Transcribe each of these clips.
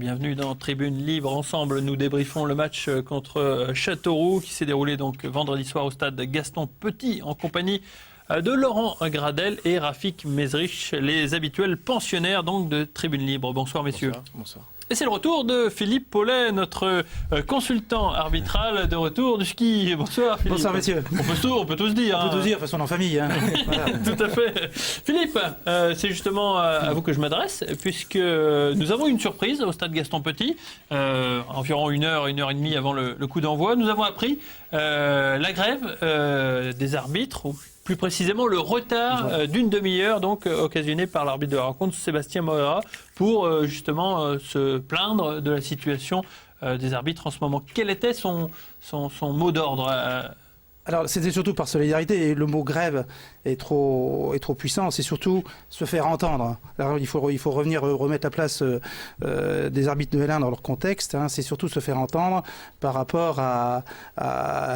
bienvenue dans Tribune Libre. Ensemble, nous débriefons le match contre Châteauroux qui s'est déroulé donc vendredi soir au stade Gaston Petit en compagnie de Laurent Gradel et Rafik Mezrich, les habituels pensionnaires donc de Tribune Libre. Bonsoir messieurs. Bonsoir. Et c'est le retour de Philippe Paulet, notre consultant arbitral de retour du ski. Bonsoir Philippe. Bonsoir messieurs. On peut tous dire. On peut tous dire, de toute façon en famille. Hein. Voilà. Tout à fait. Philippe, c'est justement à vous que je m'adresse, puisque nous avons une surprise au stade Gaston Petit, environ une heure et demie avant le coup d'envoi. Nous avons appris la grève des arbitres, ou plus précisément le retard d'une demi-heure donc occasionné par l'arbitre de la rencontre, Sébastien Moreira, pour justement se plaindre de la situation des arbitres en ce moment. Quel était son mot d'ordre Alors, c'était surtout par solidarité, et le mot grève est trop puissant, c'est surtout se faire entendre. Alors, il faut revenir remettre la place des arbitres de L1 dans leur contexte, hein. C'est surtout se faire entendre par rapport à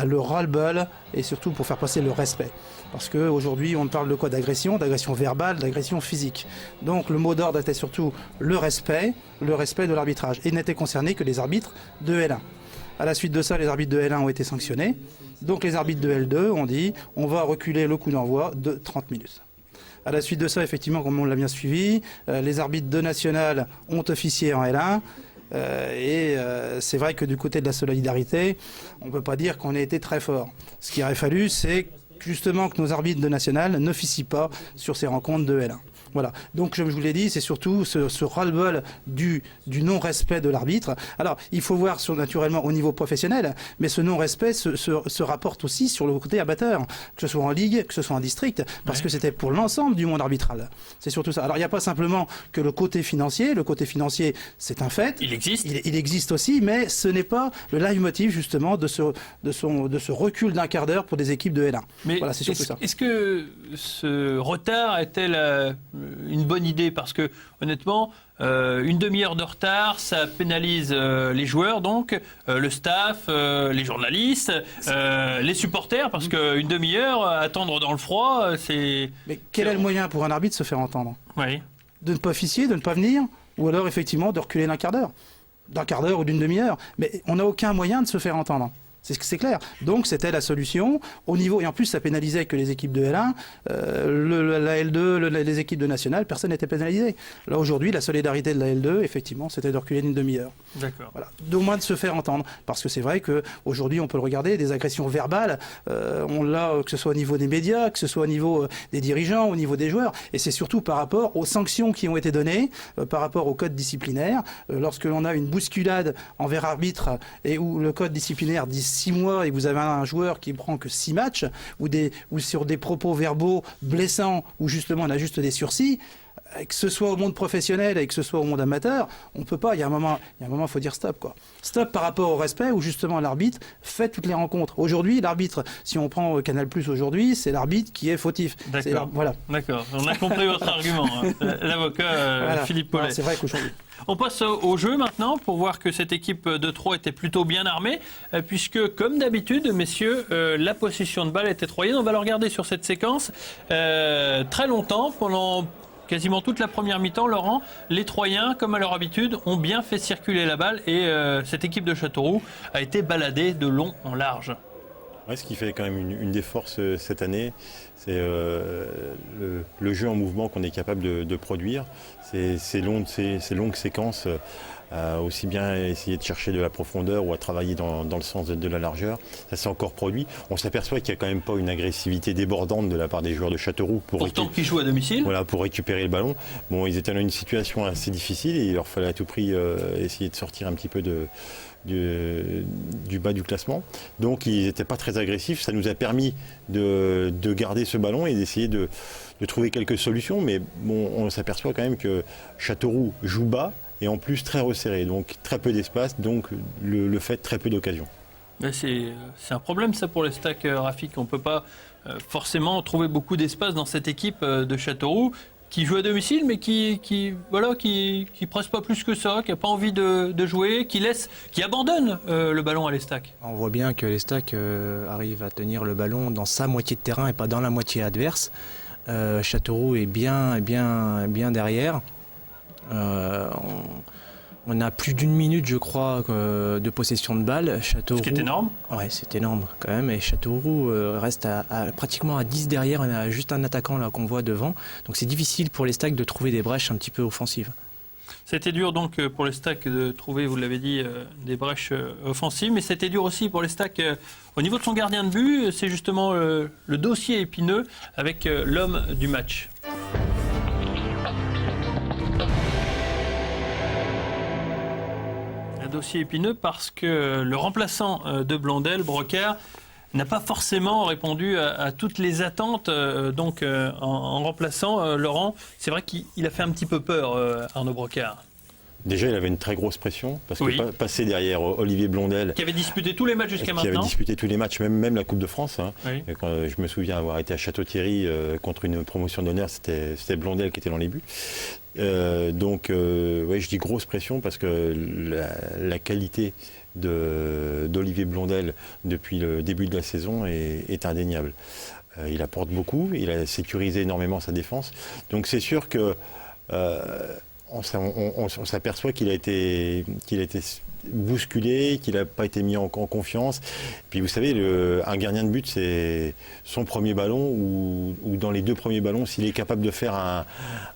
le ras-le-bol, et surtout pour faire passer le respect. Parce qu'aujourd'hui, on parle de quoi? D'agression verbale, d'agression physique. Donc, le mot d'ordre était surtout le respect de l'arbitrage, et n'était concerné que les arbitres de L1. À la suite de ça, les arbitres de L1 ont été sanctionnés. Donc les arbitres de L2 ont dit on va reculer le coup d'envoi de 30 minutes. À la suite de ça, effectivement, comme on l'a bien suivi, les arbitres de National ont officié en L1. C'est vrai que du côté de la solidarité, on ne peut pas dire qu'on ait été très fort. Ce qu'il aurait fallu, c'est justement que nos arbitres de National n'officient pas sur ces rencontres de L1. Voilà. Donc, je vous l'ai dit, c'est surtout ce ras-le-bol du non-respect de l'arbitre. Alors, il faut voir naturellement au niveau professionnel, mais ce non-respect se rapporte aussi sur le côté amateur, que ce soit en ligue, que ce soit en district, parce que c'était pour l'ensemble du monde arbitral. C'est surtout ça. Alors, il n'y a pas simplement que le côté financier. Le côté financier, c'est un fait. Il existe. Il existe aussi, mais ce n'est pas le leitmotiv, justement, de ce recul d'un quart d'heure pour des équipes de L1. Mais voilà, c'est surtout ça. Est-ce que ce retard était une bonne idée? Parce que, honnêtement, une demi-heure de retard, ça pénalise les joueurs, donc le staff, les journalistes, les supporters, parce qu'une demi-heure, attendre dans le froid, c'est... Mais quel est le moyen pour un arbitre de se faire entendre? Oui. De ne pas officier, de ne pas venir, ou alors effectivement de reculer d'un quart d'heure ou d'une demi-heure. Mais on n'a aucun moyen de se faire entendre. C'est clair. Donc c'était la solution au niveau, et en plus ça pénalisait que les équipes de L1, la L2, les équipes de National, personne n'était pénalisé. Là aujourd'hui, la solidarité de la L2, effectivement, c'était de reculer d'une demi-heure. D'accord. Voilà. Au moins de se faire entendre, parce que c'est vrai qu'aujourd'hui on peut le regarder, des agressions verbales, on l'a, que ce soit au niveau des médias, que ce soit au niveau des dirigeants, au niveau des joueurs, et c'est surtout par rapport aux sanctions qui ont été données, par rapport au code disciplinaire, lorsque l'on a une bousculade envers arbitre et où le code disciplinaire dit 6 mois et vous avez un joueur qui prend que 6 matchs ou sur des propos verbaux blessants où justement on a juste des sursis, que ce soit au monde professionnel et que ce soit au monde amateur, on peut pas. Il y a un moment, il faut dire stop, quoi. Stop par rapport au respect où justement l'arbitre fait toutes les rencontres. Aujourd'hui, l'arbitre, si on prend Canal+ aujourd'hui, c'est l'arbitre qui est fautif. D'accord. Voilà. D'accord. On a compris votre argument, hein. L'avocat voilà. Philippe Paulet. C'est vrai qu'aujourd'hui. On passe au jeu maintenant pour voir que cette équipe de Troyes était plutôt bien armée, puisque comme d'habitude, messieurs, la possession de balle était troyenne. On va le regarder sur cette séquence très longtemps, pendant quasiment toute la première mi-temps. Laurent, les Troyens, comme à leur habitude, ont bien fait circuler la balle et cette équipe de Châteauroux a été baladée de long en large. Ouais, ce qui fait quand même une des forces cette année, c'est le jeu en mouvement qu'on est capable de produire. Ces longues séquences, aussi bien essayer de chercher de la profondeur ou à travailler dans le sens de la largeur. Ça s'est encore produit. On s'aperçoit qu'il n'y a quand même pas une agressivité débordante de la part des joueurs de Châteauroux. Pourtant qui jouent à domicile. Voilà, pour récupérer le ballon. Bon, ils étaient dans une situation assez difficile et il leur fallait à tout prix essayer de sortir un petit peu du bas du classement. Donc ils n'étaient pas très agressifs. Ça nous a permis de garder ce ballon et d'essayer de trouver quelques solutions. Mais bon, on s'aperçoit quand même que Châteauroux joue bas et en plus très resserré. Donc très peu d'espace, donc le fait très peu d'occasions. C'est un problème ça pour les stacks, Rafik. On ne peut pas forcément trouver beaucoup d'espace dans cette équipe de Châteauroux qui joue à domicile, mais qui presse pas plus que ça, qui n'a pas envie de jouer, qui abandonne le ballon à l'Estac. On voit bien que l'Estac arrive à tenir le ballon dans sa moitié de terrain et pas dans la moitié adverse. Châteauroux est bien derrière. On a plus d'1 minute, je crois, de possession de balle. Châteauroux, Ce qui est énorme. Ouais, c'est énorme quand même. Et Châteauroux reste pratiquement à 10 derrière. On a juste un attaquant là qu'on voit devant. Donc c'est difficile pour les Stacks de trouver des brèches un petit peu offensives. C'était dur donc pour les Stacks de trouver, vous l'avez dit, des brèches offensives, mais c'était dur aussi pour les Stacks au niveau de son gardien de but. C'est justement le dossier épineux avec l'homme du match. Un dossier épineux parce que le remplaçant de Blondel, Brocard, n'a pas forcément répondu à toutes les attentes. En remplaçant Laurent, c'est vrai qu'il a fait un petit peu peur, Arnaud Brocard. Déjà, il avait une très grosse pression, parce que Oui. passer derrière Olivier Blondel, Qui avait disputé tous les matchs jusqu'à qui avait maintenant. disputé tous les matchs, même la Coupe de France. Hein. Oui. Et quand je me souviens avoir été à Château-Thierry contre une promotion d'honneur, c'était Blondel qui était dans les buts. Ouais, je dis grosse pression parce que la qualité d'Olivier Blondel depuis le début de la saison est indéniable. Il apporte beaucoup, il a sécurisé énormément sa défense. Donc c'est sûr que on s'aperçoit qu'il a été bousculé, qu'il n'a pas été mis en confiance. Puis vous savez, un gardien de but, c'est son premier ballon ou dans les 2 premiers ballons, s'il est capable de faire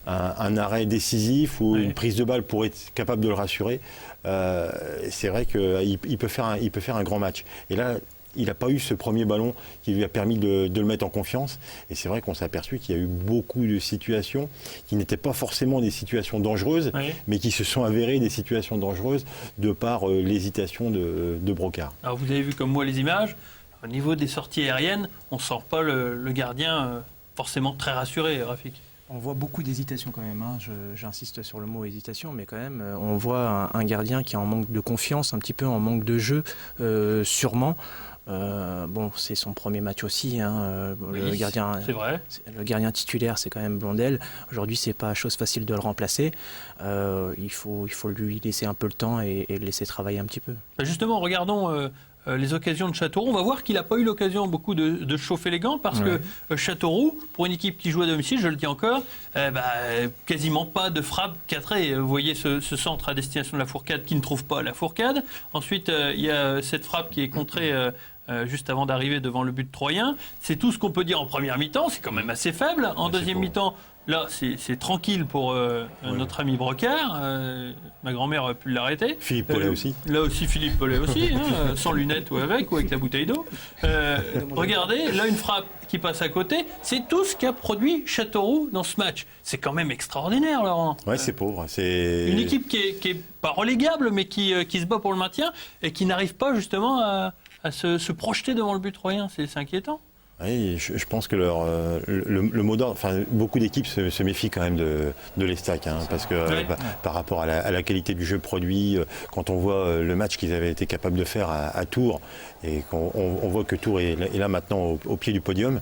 un arrêt décisif ou une prise de balle pour être capable de le rassurer, c'est vrai qu'il peut faire un grand match. Et là, il n'a pas eu ce premier ballon qui lui a permis de le mettre en confiance. Et c'est vrai qu'on s'est aperçu qu'il y a eu beaucoup de situations qui n'étaient pas forcément des situations dangereuses, mais qui se sont avérées des situations dangereuses de par l'hésitation de Brocard. Alors vous avez vu comme moi les images. Au niveau des sorties aériennes, on ne sent pas le gardien forcément très rassuré, Rafik. On voit beaucoup d'hésitation quand même, hein. J'insiste sur le mot hésitation, mais quand même, on voit un gardien qui est en manque de confiance, un petit peu en manque de jeu, sûrement. C'est son premier match aussi. Hein. Oui, c'est vrai. Le gardien titulaire, c'est quand même Blondel. Aujourd'hui, c'est pas chose facile de le remplacer. Il faut lui laisser un peu le temps et le laisser travailler un petit peu. Justement, regardons les occasions de Châteauroux. On va voir qu'il n'a pas eu l'occasion beaucoup de chauffer les gants parce que Châteauroux, pour une équipe qui joue à domicile, je le dis encore, quasiment pas de frappe cadrée. Vous voyez ce centre à destination de la Fourcade qui ne trouve pas la Fourcade. Ensuite, il y a cette frappe qui est contrée juste avant d'arriver devant le but troyen. C'est tout ce qu'on peut dire en première mi-temps. C'est quand même assez faible. En deuxième mi-temps, là, c'est tranquille pour notre ami Brocard. Ma grand-mère a pu l'arrêter. Philippe Paulet aussi. Là aussi, Philippe Paulet aussi, hein, sans lunettes ou avec la bouteille d'eau. Regardez, là, une frappe qui passe à côté. C'est tout ce qu'a produit Châteauroux dans ce match. C'est quand même extraordinaire, Laurent. Ouais, c'est pauvre. C'est une équipe qui est pas relégable, mais qui se bat pour le maintien et qui n'arrive pas justement à se projeter devant le but troyen. C'est inquiétant. Oui, je pense que le mot d'ordre, beaucoup d'équipes se méfient quand même de l'Estac, hein, parce que par rapport à la qualité du jeu produit, quand on voit le match qu'ils avaient été capables de faire à Tours, et qu'on voit que Tours est là maintenant au pied du podium,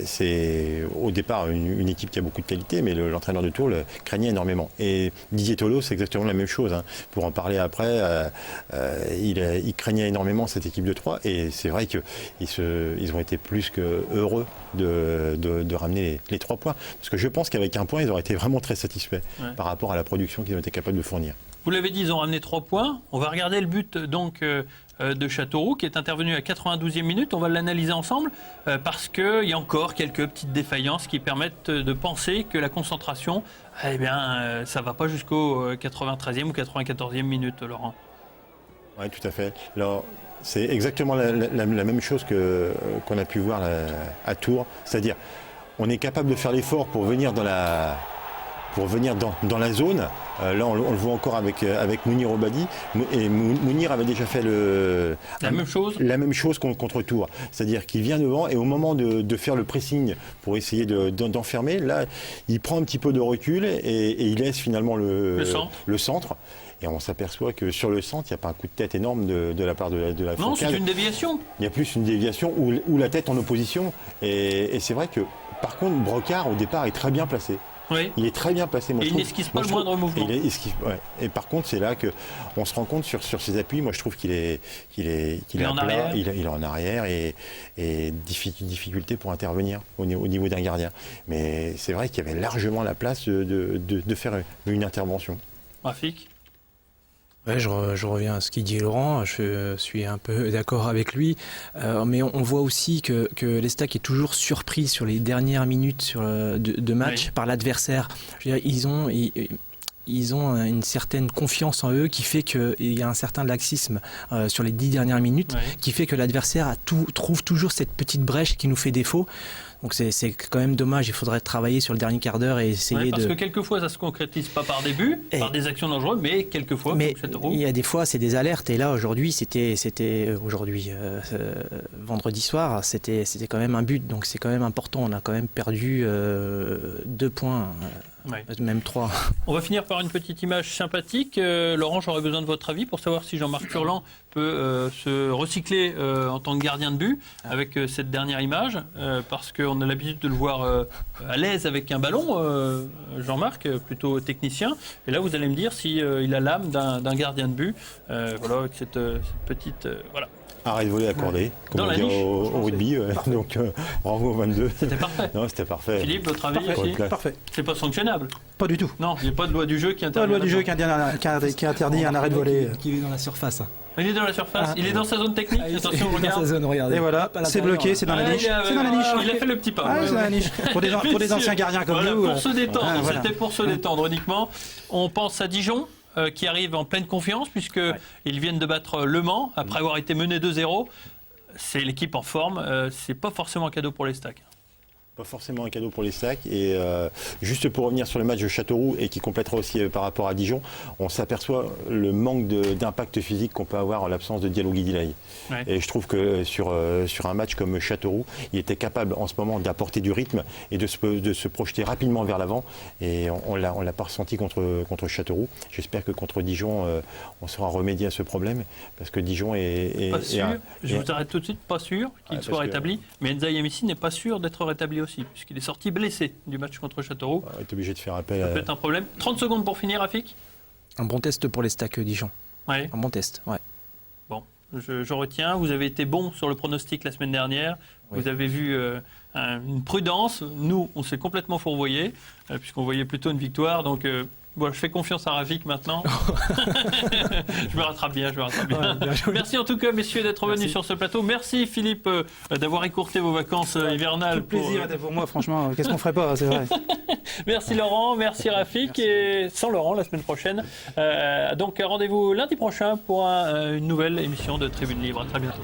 c'est au départ une équipe qui a beaucoup de qualité, mais l'entraîneur de Tours le craignait énormément. Et Didier Tolo, c'est exactement la même chose. Hein. Pour en parler après, il craignait énormément cette équipe de Troyes, et c'est vrai qu'ils ont été plus que heureux de ramener les 3 points. Parce que je pense qu'avec un point, ils auraient été vraiment très satisfaits par rapport à la production qu'ils ont été capables de fournir. Vous l'avez dit, ils ont ramené 3 points. On va regarder le but donc de Châteauroux qui est intervenu à 92e minute. On va l'analyser ensemble parce qu'il y a encore quelques petites défaillances qui permettent de penser que la concentration, ça ne va pas jusqu'au 93e ou 94e minute, Laurent. Oui, tout à fait. Alors, c'est exactement la même chose qu'on a pu voir à Tours. C'est-à-dire, on est capable de faire l'effort pour venir dans la zone. Là, on le voit encore avec Mounir Obadi. Et Mounir avait déjà fait la même chose contre Tours. C'est-à-dire qu'il vient devant et au moment de faire le pressing pour essayer d'enfermer, là, il prend un petit peu de recul et il laisse finalement le centre. Et on s'aperçoit que sur le centre, il n'y a pas un coup de tête énorme de la part de la Fourcade. Non, c'est une déviation. Il y a plus une déviation ou la tête en opposition. Et c'est vrai que, par contre, Brocard, au départ, est très bien placé. Oui. Il est très bien placé. Et il n'esquisse pas le moindre mouvement. Et par contre, c'est là qu'on se rend compte sur ses appuis. Moi, je trouve qu'il est en plat, arrière. il est en arrière et difficulté pour intervenir au niveau d'un gardien. Mais c'est vrai qu'il y avait largement la place de faire une intervention. Rafik ? Ouais, je reviens à ce qu'il dit Laurent, je suis un peu d'accord avec lui, mais on voit aussi que l'Estac est toujours surpris sur les dernières minutes de match Oui. par l'adversaire. Je veux dire, ils ont une certaine confiance en eux qui fait qu'il y a un certain laxisme sur les 10 dernières minutes, Ouais. qui fait que l'adversaire trouve toujours cette petite brèche qui nous fait défaut. Donc c'est quand même dommage, il faudrait travailler sur le dernier quart d'heure et essayer Ouais, parce de... que quelquefois, ça se concrétise pas par des buts, Et- par des actions dangereuses, mais quelquefois, Mais comme Châteauroux. il y a des fois, c'est des alertes. Et là, aujourd'hui, vendredi soir, c'était quand même un but. Donc c'est quand même important. On a quand même perdu 2 points, Ouais. même 3. On va finir par une petite image sympathique. Laurent, j'aurais besoin de votre avis pour savoir si Jean-Marc Furlan peut se recycler en tant que gardien de but avec cette dernière image, parce qu'on a l'habitude de le voir à l'aise avec un ballon, Jean-Marc, plutôt technicien. Et là, vous allez me dire si il a l'âme d'un gardien de but. Voilà, avec cette petite... voilà. Arrêt de voler accordé, comme Dans on la dit niche. au rugby. Donc bravo au 22. C'était parfait. Non, c'était parfait. Philippe, votre avis Parfait. aussi Ouais. Parfait. C'est pas sanctionnable. Pas du tout. Non, il n'y a pas de loi du jeu qui Pas interdit. la loi du jeu là-dedans. qui interdit un arrêt de volée. Qui est dans la surface. Il est dans la surface, il est dans sa zone technique. Attention, il est dans regarde. sa zone, regardez. Et voilà, Hop, à c'est l'intérieur, bloqué, là. c'est dans la niche. Il C'est dans la niche. Il a fait le petit pas. Ah, Ouais, c'est dans la niche. Pour des anciens gardiens comme Voilà, nous. pour se détendre, ah, voilà. c'était pour se détendre uniquement. On pense à Dijon, qui arrive en pleine confiance, puisqu'ils viennent de battre Le Mans, après avoir été menés 2-0. C'est l'équipe en forme, c'est pas forcément un cadeau pour les Stacks. Pas forcément un cadeau pour les Stacks. Et juste pour revenir sur le match de Châteauroux et qui complétera aussi par rapport à Dijon, on s'aperçoit le manque d'impact physique qu'on peut avoir en l'absence de Diallo Guidilaï. Ouais. Et je trouve que sur un match comme Châteauroux, il était capable en ce moment d'apporter du rythme et de se projeter rapidement vers l'avant. Et on l'a pas ressenti contre Châteauroux. J'espère que contre Dijon, on saura remédier à ce problème parce que Dijon est Pas sûr, je est- vous arrête tout de suite, pas sûr qu'il Ouais, soit parce que- rétabli. Mais Enza Yamissi n'est pas sûr d'être rétabli aussi, puisqu'il est sorti blessé du match contre Châteauroux. on est obligé de faire appel Ça à... peut être un problème. 30 secondes pour finir, Rafik. Un bon test pour les Stacks Dijon. Ouais. Un bon test, ouais. Bon, je retiens. Vous avez été bon sur le pronostic la semaine dernière. Oui. Vous avez vu une prudence. Nous, on s'est complètement fourvoyés, puisqu'on voyait plutôt une victoire. Donc, bon, je fais confiance à Rafik maintenant. Je me rattrape bien, Ouais, bien joué. Merci en tout cas, messieurs, d'être venus sur ce plateau. Merci, Philippe, d'avoir écourté vos vacances hivernales. Tout le plaisir était pour moi, franchement. Qu'est-ce qu'on ferait pas, c'est vrai. Merci Laurent, merci Rafik, et sans Laurent la semaine prochaine. Donc rendez-vous lundi prochain pour une nouvelle émission de Tribune Libre. À très bientôt.